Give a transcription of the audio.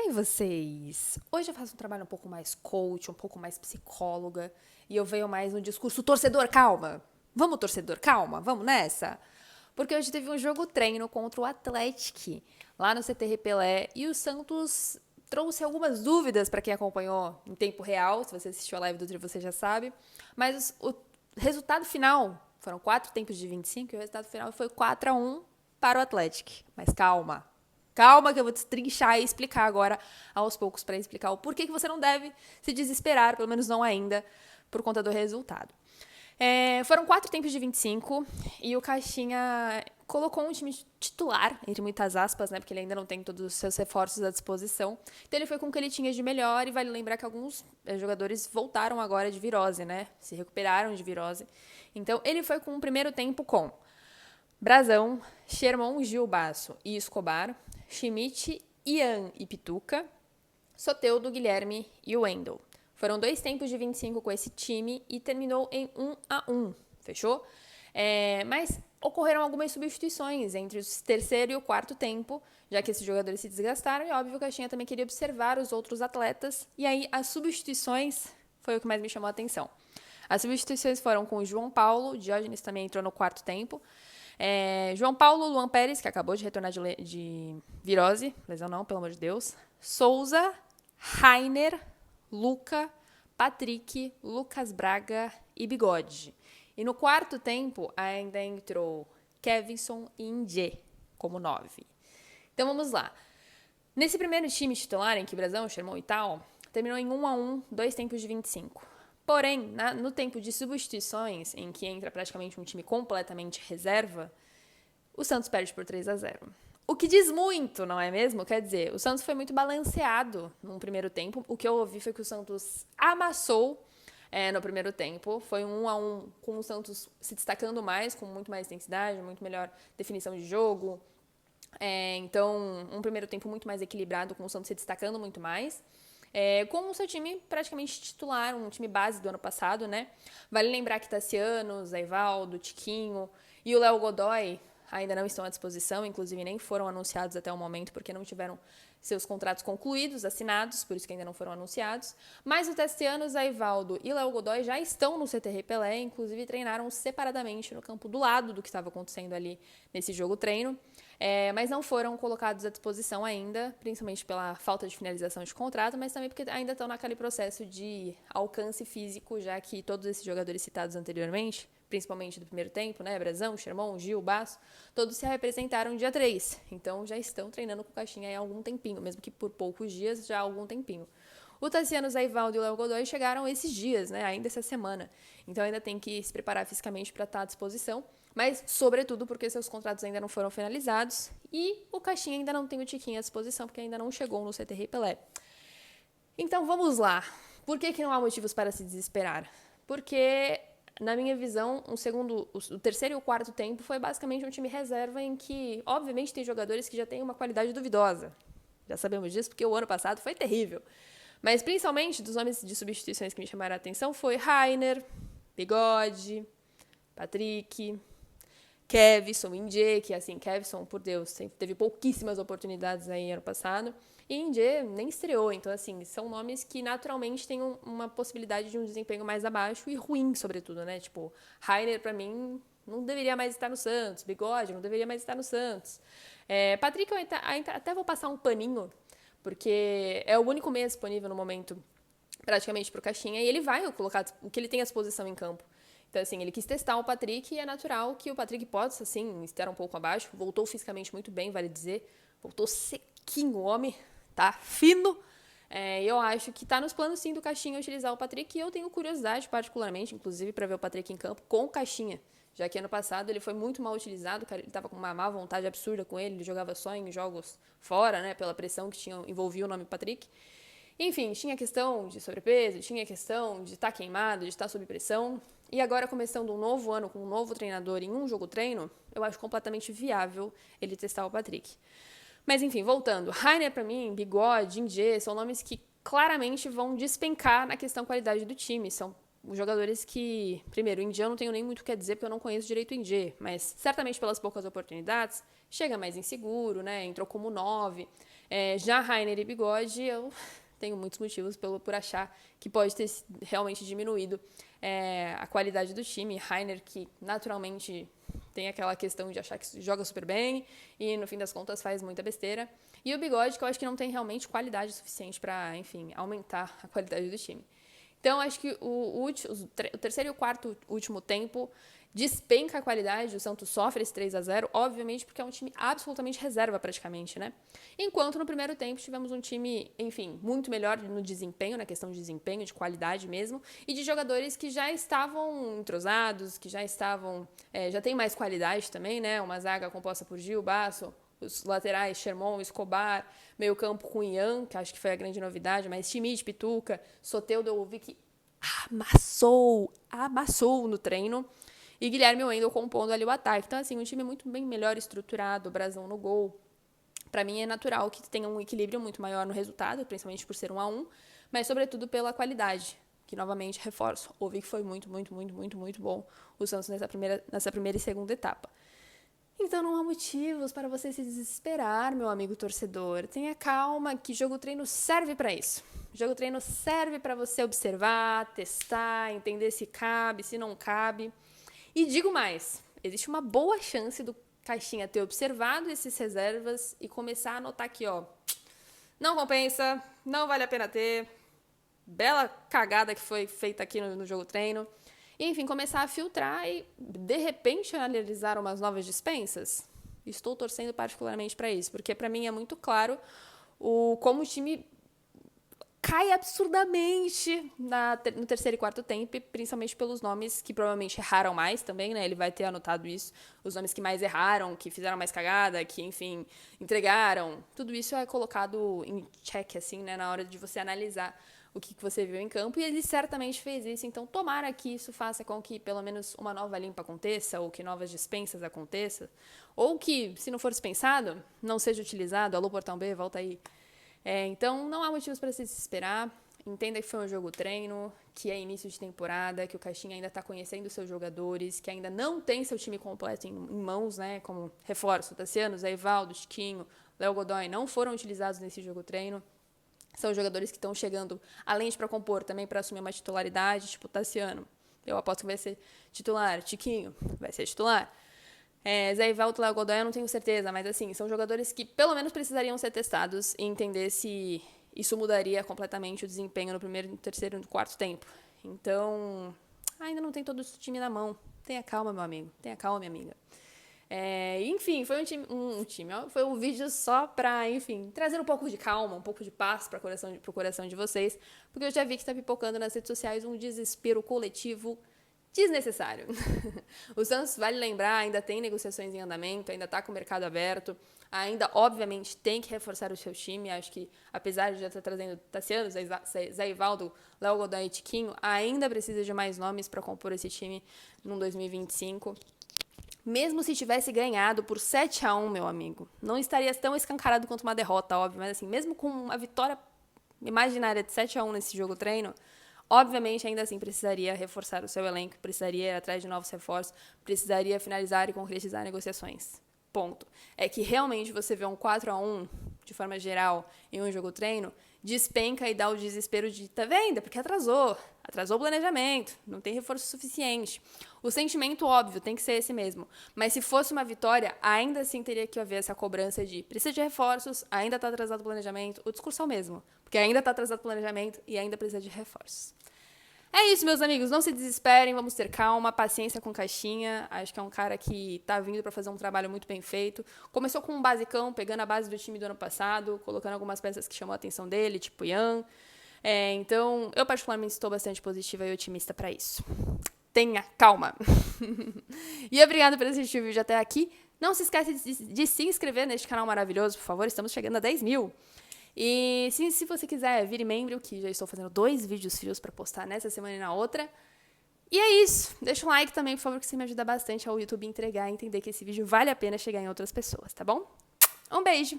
Oi, vocês! Hoje eu faço um trabalho um pouco mais coach, um pouco mais psicóloga, e eu venho mais no discurso torcedor, calma! Vamos, torcedor, calma, vamos nessa? Porque hoje teve um jogo treino contra o Atlético, lá no CT Pelé, e o Santos trouxe algumas dúvidas para quem acompanhou em tempo real, se você assistiu a live do Tri você já sabe, mas o resultado final, foram 4 tempos de 25, e o resultado final foi 4-1 para o Atlético. Mas calma, calma que eu vou destrinchar e explicar agora aos poucos para explicar o porquê que você não deve se desesperar, pelo menos não ainda, por conta do resultado. Foram 4 tempos de 25 e o Caixinha colocou um time titular, entre muitas aspas, né? Porque ele ainda não tem todos os seus reforços à disposição. Então ele foi com o que ele tinha de melhor e vale lembrar que alguns jogadores voltaram agora de virose, né? Se recuperaram de virose. Então ele foi com o primeiro tempo com Brazão, Sherman, Gilbasso e Escobar, Schmidt, Ian e Pituca, Soteldo, Guilherme e Wendel. Foram 2 tempos de 25 com esse time e terminou em 1-1, fechou? Mas ocorreram algumas substituições entre o terceiro e o quarto tempo, já que esses jogadores se desgastaram e, óbvio, o Caixinha também queria observar os outros atletas. E aí, as substituições foi o que mais me chamou a atenção. As substituições foram com o João Paulo, Diógenes também entrou no quarto tempo, João Paulo, Luan Pérez, que acabou de retornar de virose, lesão não, pelo amor de Deus, Souza, Rainer, Luca, Patrick, Lucas Braga e Bigode. E no quarto tempo ainda entrou Kevinson e Indê como 9. Então vamos lá. Nesse primeiro time titular, em que Brasão, Sherman e tal, terminou em 1-1, 2 tempos de 25. Porém, no tempo de substituições, em que entra praticamente um time completamente reserva, o Santos perde por 3-0. O que diz muito, não é mesmo? Quer dizer, o Santos foi muito balanceado no primeiro tempo. O que eu ouvi foi que o Santos amassou no primeiro tempo. Foi um 1-1 com o Santos se destacando mais, com muito mais intensidade, muito melhor definição de jogo. Então, um primeiro tempo muito mais equilibrado, com o Santos se destacando muito mais. Com o seu time praticamente titular, um time base do ano passado, né? Vale lembrar que Tassiano, Zaivaldo, Tiquinho e o Léo Godoy ainda não estão à disposição, inclusive nem foram anunciados até o momento, porque não tiveram seus contratos concluídos, assinados, por isso que ainda não foram anunciados. Mas o Tassiano, Zaivaldo e Léo Godoy já estão no CT Pelé, inclusive treinaram separadamente no campo do lado do que estava acontecendo ali nesse jogo treino. Mas não foram colocados à disposição ainda, principalmente pela falta de finalização de contrato, mas também porque ainda estão naquele processo de alcance físico, já que todos esses jogadores citados anteriormente, principalmente do primeiro tempo, né, Brazão, Sherman, Gil, Basso, todos se representaram dia 3, então já estão treinando com o Caixinha há algum tempinho, mesmo que por poucos dias, já há algum tempinho. O Tassiano, Zaivaldo e o Léo Godoy chegaram esses dias, né, ainda essa semana, então ainda tem que se preparar fisicamente para estar à disposição, mas, sobretudo, porque seus contratos ainda não foram finalizados e o Caixinha ainda não tem o Tiquinho à disposição, porque ainda não chegou no CT Pelé. Então, vamos lá. Por que não há motivos para se desesperar? Porque, na minha visão, o terceiro e o quarto tempo foi basicamente um time reserva em que, obviamente, tem jogadores que já têm uma qualidade duvidosa. Já sabemos disso, porque o ano passado foi terrível. Mas, principalmente, dos nomes de substituições que me chamaram a atenção foi Rainer, Bigode, Patrick, Kevinson, Indê, que assim, Kevinson, por Deus, teve pouquíssimas oportunidades aí ano passado, e Indê nem estreou, então assim, são nomes que naturalmente têm uma possibilidade de um desempenho mais abaixo e ruim, sobretudo, né, tipo, Rainer pra mim não deveria mais estar no Santos, Bigode não deveria mais estar no Santos. Patrick eu até vou passar um paninho, porque é o único meia disponível no momento, praticamente pro Caixinha, e ele vai colocar o que ele tem à disposição em campo. Então, assim, ele quis testar o Patrick e é natural que o Patrick possa, assim, estar um pouco abaixo. Voltou fisicamente muito bem, vale dizer. Voltou sequinho, o homem, tá fino. Eu acho que tá nos planos, sim, do Caixinha utilizar o Patrick. E eu tenho curiosidade, particularmente, inclusive, para ver o Patrick em campo com o Caixinha. Já que ano passado ele foi muito mal utilizado, ele tava com uma má vontade absurda com ele jogava só em jogos fora, né, pela pressão que envolvia o nome Patrick. Enfim, tinha questão de sobrepeso, tinha questão de estar queimado, de estar sob pressão. E agora, começando um novo ano com um novo treinador em um jogo treino, eu acho completamente viável ele testar o Patrick. Mas enfim, voltando. Rainer, pra mim, Bigode, Indê, são nomes que claramente vão despencar na questão qualidade do time. São os jogadores que, primeiro, o Indê eu não tenho nem muito o que dizer porque eu não conheço direito o Indê, mas certamente pelas poucas oportunidades, chega mais inseguro, né? Entrou como 9. Já Rainer e Bigode, eu tenho muitos motivos por achar que pode ter realmente diminuído a qualidade do time. Rainer, que naturalmente tem aquela questão de achar que joga super bem e, no fim das contas, faz muita besteira. E o Bigode, que eu acho que não tem realmente qualidade suficiente para, enfim, aumentar a qualidade do time. Então, acho que o terceiro e o quarto último tempo despenca a qualidade, o Santos sofre esse 3-0, obviamente porque é um time absolutamente reserva praticamente, né? Enquanto no primeiro tempo tivemos um time, enfim, muito melhor no desempenho, na questão de desempenho, de qualidade mesmo, e de jogadores que já estavam entrosados, que já estavam, já tem mais qualidade também, né? Uma zaga composta por Gil, Basso, os laterais, Sherman, Escobar, meio campo com Ian, que acho que foi a grande novidade, mas Schmidt, Pituca, Soteldo, eu ouvi que amassou no treino, e Guilherme Wendel compondo ali o ataque. Então, assim, um time muito bem melhor estruturado, Brasão no gol. Para mim é natural que tenha um equilíbrio muito maior no resultado, principalmente por ser 1-1, mas sobretudo pela qualidade, que novamente reforço, ouvi que foi muito bom o Santos nessa primeira e segunda etapa. Então não há motivos para você se desesperar, meu amigo torcedor. Tenha calma, que jogo treino serve para isso. Jogo treino serve para você observar, testar, entender se cabe, se não cabe. E digo mais, existe uma boa chance do Caixinha ter observado esses reservas e começar a notar aqui, ó, não compensa, não vale a pena ter, bela cagada que foi feita aqui no jogo treino. E, enfim, começar a filtrar e, de repente, analisar umas novas dispensas. Estou torcendo particularmente para isso, porque para mim é muito claro como o time cai absurdamente no terceiro e quarto tempo, principalmente pelos nomes que provavelmente erraram mais também, né? Ele vai ter anotado isso, os nomes que mais erraram, que fizeram mais cagada, que, enfim, entregaram. Tudo isso é colocado em check, assim, né? Na hora de você analisar o que você viu em campo, e ele certamente fez isso. Então, tomara que isso faça com que pelo menos uma nova limpa aconteça, ou que novas dispensas aconteçam, ou que, se não for dispensado, não seja utilizado. Alô, Portão B, volta aí. Então, não há motivos para se desesperar. Entenda que foi um jogo treino, que é início de temporada, que o Caixinha ainda está conhecendo seus jogadores, que ainda não tem seu time completo em mãos, né? Como reforço, Tassiano, Zé Ivaldo, Chiquinho, Léo Godoy não foram utilizados nesse jogo treino. São jogadores que estão chegando, além de para compor, também para assumir uma titularidade, tipo Tassiano. Eu aposto que vai ser titular. Chiquinho vai ser titular. Zé Ivaldo, Léo Godoy, eu não tenho certeza, mas assim, são jogadores que pelo menos precisariam ser testados e entender se isso mudaria completamente o desempenho no primeiro, no terceiro e no quarto tempo. Então, ainda não tem todo o time na mão. Tenha calma, meu amigo. Tenha calma, minha amiga. Enfim, foi foi um vídeo só pra, enfim, trazer um pouco de calma, um pouco de paz pro coração de vocês, porque eu já vi que tá pipocando nas redes sociais um desespero coletivo desnecessário. O Santos, vale lembrar, ainda tem negociações em andamento, ainda tá com o mercado aberto, ainda, obviamente, tem que reforçar o seu time. Acho que, apesar de já estar trazendo Tassiano, Zé Ivaldo, Léo Godoy e Tiquinho, ainda precisa de mais nomes para compor esse time num 2025. Mesmo se tivesse ganhado por 7-1, meu amigo, não estaria tão escancarado quanto uma derrota, óbvio, mas assim, mesmo com uma vitória imaginária de 7-1 nesse jogo treino, obviamente ainda assim precisaria reforçar o seu elenco, precisaria ir atrás de novos reforços, precisaria finalizar e concretizar negociações. Ponto. É que realmente você vê um 4-1, de forma geral, em um jogo treino, despenca e dá o desespero de, tá vendo? Porque atrasou o planejamento, não tem reforço suficiente. O sentimento, óbvio, tem que ser esse mesmo. Mas se fosse uma vitória, ainda assim teria que haver essa cobrança de precisa de reforços, ainda está atrasado o planejamento. O discurso é o mesmo, porque ainda está atrasado o planejamento e ainda precisa de reforços. É isso, meus amigos, não se desesperem, vamos ter calma, paciência com Caixinha. Acho que é um cara que tá vindo para fazer um trabalho muito bem feito. Começou com um basicão, pegando a base do time do ano passado, colocando algumas peças que chamou a atenção dele, tipo Ian. Então, eu particularmente estou bastante positiva e otimista para isso. Tenha calma. E obrigada por assistir o vídeo até aqui. Não se esqueça de se inscrever neste canal maravilhoso, por favor, estamos chegando a 10 mil. E se você quiser, vire membro, que já estou fazendo 2 vídeos frios para postar nessa semana e na outra. E é isso. Deixa um like também, por favor, que isso me ajuda bastante ao YouTube entregar e entender que esse vídeo vale a pena chegar em outras pessoas, tá bom? Um beijo!